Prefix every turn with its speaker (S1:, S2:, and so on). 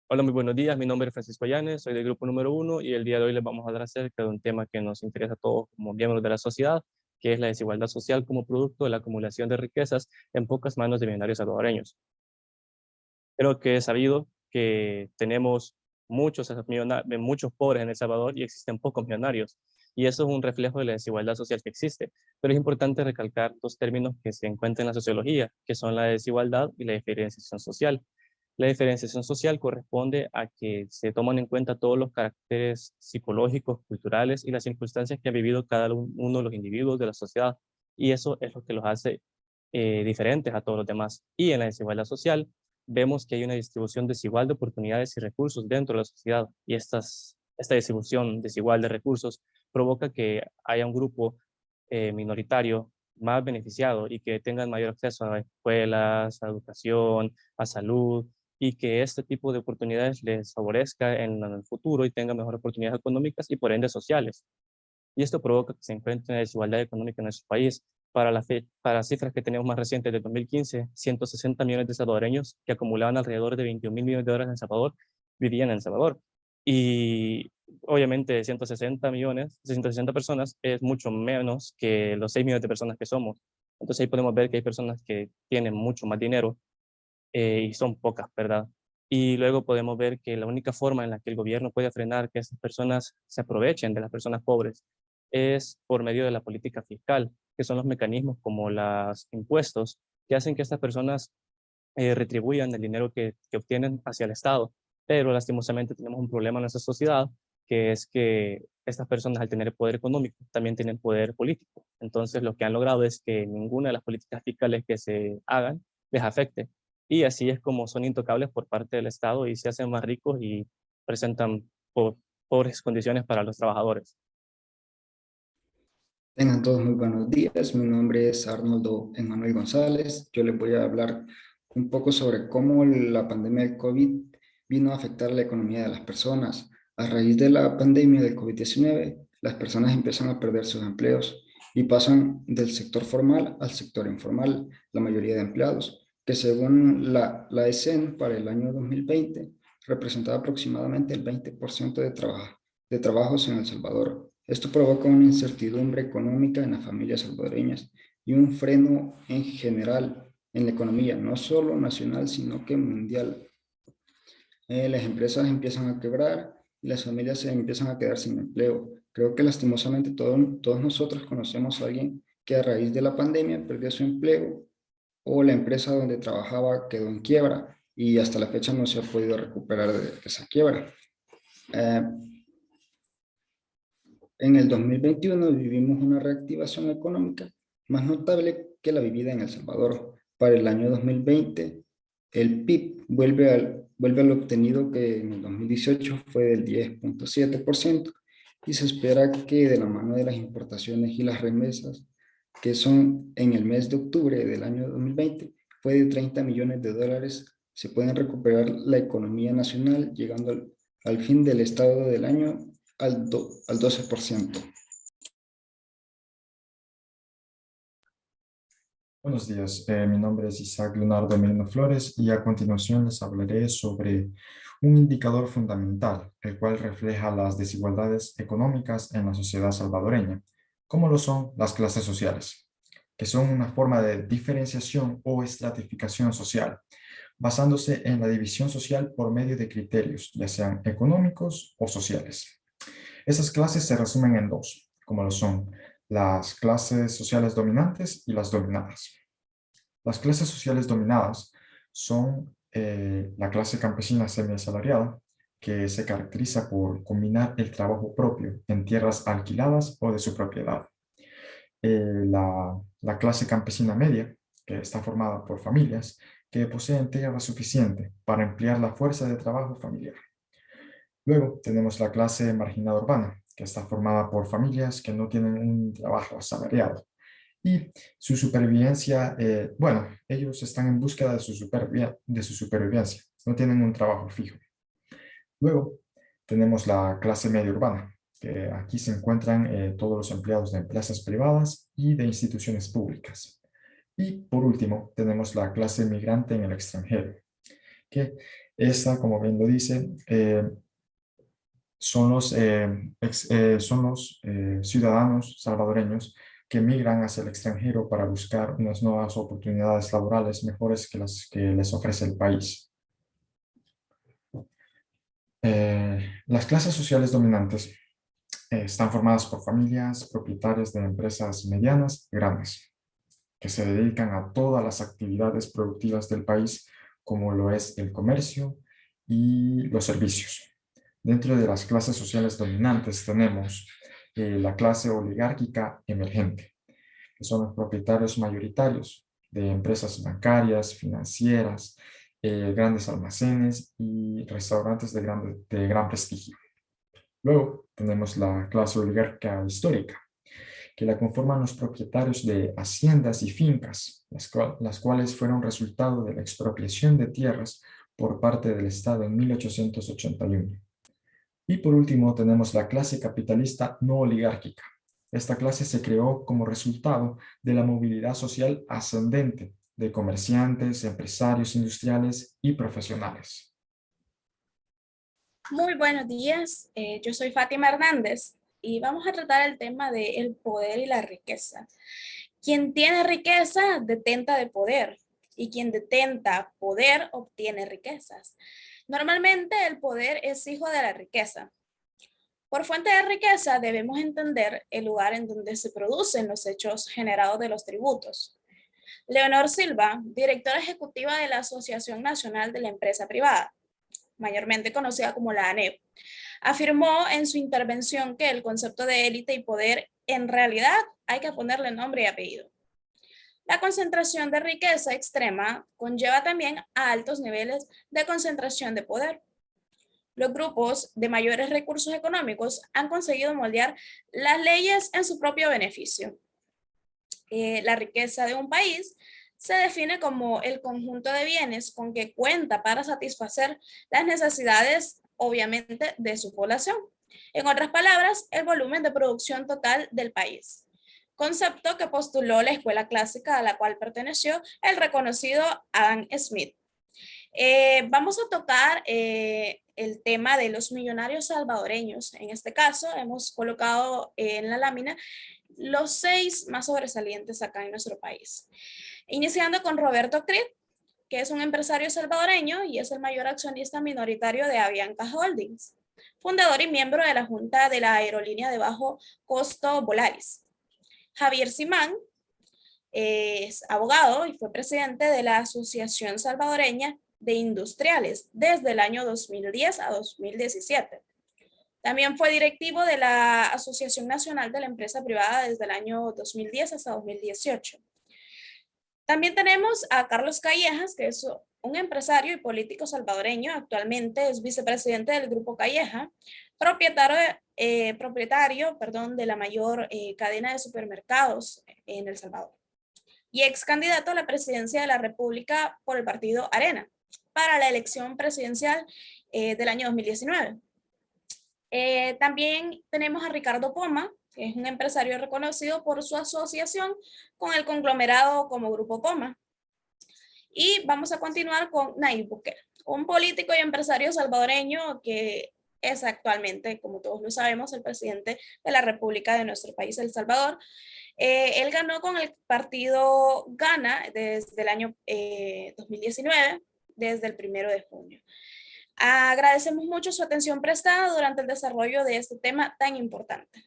S1: Hola, muy buenos días. Mi nombre es Francisco Llanes, soy del grupo número uno y el día de hoy les vamos a hablar acerca de un tema que nos interesa a todos como miembros de la sociedad, que es la desigualdad social como producto de la acumulación de riquezas en pocas manos de millonarios salvadoreños. Creo que es sabido que tenemos muchos pobres en El Salvador y existen pocos millonarios, y eso es un reflejo de la desigualdad social que existe. Pero es importante recalcar dos términos que se encuentran en la sociología, que son la desigualdad y la diferenciación social. La diferenciación social corresponde a que se toman en cuenta todos los caracteres psicológicos, culturales y las circunstancias que ha vivido cada uno de los individuos de la sociedad. Y eso es lo que los hace diferentes a todos los demás. Y en la desigualdad social vemos que hay una distribución desigual de oportunidades y recursos dentro de la sociedad. Y esta distribución desigual de recursos provoca que haya un grupo minoritario más beneficiado y que tengan mayor acceso a escuelas, a educación, a salud, y que este tipo de oportunidades les favorezca en el futuro y tengan mejores oportunidades económicas y por ende sociales. Y esto provoca que se encuentre una desigualdad económica en nuestro país. Para cifras que tenemos más recientes de 2015, 160 millones de salvadoreños que acumulaban alrededor de 21.000 millones de dólares en El Salvador vivían en El Salvador. Y obviamente 160 millones, 160 personas es mucho menos que los 6 millones de personas que somos. Entonces ahí podemos ver que hay personas que tienen mucho más dinero y son pocas, ¿verdad? Y luego podemos ver que la única forma en la que el gobierno puede frenar que esas personas se aprovechen de las personas pobres es por medio de la política fiscal, que son los mecanismos como los impuestos que hacen que estas personas retribuyan el dinero que obtienen hacia el Estado. Pero lastimosamente tenemos un problema en nuestra sociedad, que es que estas personas al tener poder económico también tienen poder político. Entonces lo que han logrado es que ninguna de las políticas fiscales que se hagan les afecte. Y así es como son intocables por parte del Estado y se hacen más ricos y presentan pobres condiciones para los trabajadores.
S2: Tengan todos muy buenos días. Mi nombre es Arnoldo Emanuel González. Yo les voy a hablar un poco sobre cómo la pandemia del COVID vino a afectar la economía de las personas. A raíz de la pandemia del COVID-19, las personas empiezan a perder sus empleos y pasan del sector formal al sector informal, la mayoría de empleados, que según la ESEN para el año 2020 representaba aproximadamente el 20% de trabajos en El Salvador. Esto provoca una incertidumbre económica en las familias salvadoreñas y un freno en general en la economía, no solo nacional, sino que mundial. Las empresas empiezan a quebrar y las familias se empiezan a quedar sin empleo. Creo que lastimosamente todos nosotros conocemos a alguien que a raíz de la pandemia perdió su empleo o la empresa donde trabajaba quedó en quiebra y hasta la fecha no se ha podido recuperar de esa quiebra. Eh, En el 2021 vivimos una reactivación económica más notable que la vivida en El Salvador. Para el año 2020, el PIB vuelve al obtenido que en el 2018 fue del 10,7% y se espera que de la mano de las importaciones y las remesas, que son en el mes de octubre del año 2020, fue de 30 millones de dólares, se pueden recuperar la economía nacional llegando al fin del estado del año al 12%.
S3: Buenos días, mi nombre es Isaac Leonardo Merino Flores y a continuación les hablaré sobre un indicador fundamental, el cual refleja las desigualdades económicas en la sociedad salvadoreña, como lo son las clases sociales, que son una forma de diferenciación o estratificación social, basándose en la división social por medio de criterios, ya sean económicos o sociales. Esas clases se resumen en dos, como lo son las clases sociales dominantes y las dominadas. Las clases sociales dominadas son la clase campesina semiasalariada, que se caracteriza por combinar el trabajo propio en tierras alquiladas o de su propiedad. La clase campesina media, que está formada por familias que poseen tierra suficiente para emplear la fuerza de trabajo familiar. Luego tenemos la clase marginada urbana, que está formada por familias que no tienen un trabajo asalariado y su supervivencia, bueno, ellos están en búsqueda de de su supervivencia, no tienen un trabajo fijo. Luego tenemos la clase media urbana, que aquí se encuentran todos los empleados de empresas privadas y de instituciones públicas. Y por último tenemos la clase migrante en el extranjero, que Esta, como bien lo dice, son los ciudadanos salvadoreños que migran hacia el extranjero para buscar unas nuevas oportunidades laborales mejores que las que les ofrece el país. Las clases sociales dominantes están formadas por familias propietarias de empresas medianas y grandes, que se dedican a todas las actividades productivas del país, como lo es el comercio y los servicios. Dentro de las clases sociales dominantes tenemos la clase oligárquica emergente, que son los propietarios mayoritarios de empresas bancarias, financieras, grandes almacenes y restaurantes de gran prestigio. Luego tenemos la clase oligárquica histórica, que la conforman los propietarios de haciendas y fincas, las cuales fueron resultado de la expropiación de tierras por parte del Estado en 1881. Y por último tenemos la clase capitalista no oligárquica. Esta clase se creó como resultado de la movilidad social ascendente de comerciantes, empresarios industriales y profesionales.
S4: Muy buenos días, yo soy Fátima Hernández y vamos a tratar el tema del poder y la riqueza. Quien tiene riqueza detenta de poder y quien detenta poder obtiene riquezas. Normalmente el poder es hijo de la riqueza. Por fuente de riqueza debemos entender el lugar en donde se producen los hechos generados de los tributos. Leonor Silva, directora ejecutiva de la Asociación Nacional de la Empresa Privada, mayormente conocida como la ANEP, afirmó en su intervención que el concepto de élite y poder en realidad hay que ponerle nombre y apellido. La concentración de riqueza extrema conlleva también a altos niveles de concentración de poder. Los grupos de mayores recursos económicos han conseguido moldear las leyes en su propio beneficio. La riqueza de un país se define como el conjunto de bienes con que cuenta para satisfacer las necesidades, obviamente, de su población. En otras palabras, el volumen de producción total del país. Concepto que postuló la escuela clásica a la cual perteneció el reconocido Adam Smith. Vamos a tocar el tema de los millonarios salvadoreños. En este caso, hemos colocado en la lámina los 6 más sobresalientes acá en nuestro país. Iniciando con Roberto Crip, que es un empresario salvadoreño y es el mayor accionista minoritario de Avianca Holdings, fundador y miembro de la Junta de la aerolínea de bajo costo Volaris. Javier Simán es abogado y fue presidente de la Asociación Salvadoreña de Industriales desde el año 2010 a 2017. También fue directivo de la Asociación Nacional de la Empresa Privada desde el año 2010 hasta 2018. También tenemos a Carlos Callejas, que es un empresario y político salvadoreño. Actualmente es vicepresidente del Grupo Calleja, propietario de la mayor cadena de supermercados en El Salvador, y ex candidato a la presidencia de la República por el partido Arena para la elección presidencial del año 2019. También tenemos a Ricardo Poma, que es un empresario reconocido por su asociación con el conglomerado como Grupo Poma. Y vamos a continuar con Nayib Bukele, un político y empresario salvadoreño que es actualmente, como todos lo sabemos, el presidente de la República de nuestro país, El Salvador. Él ganó con el partido Gana desde el año 2019, desde el 1 de junio. Agradecemos mucho su atención prestada durante el desarrollo de este tema tan importante.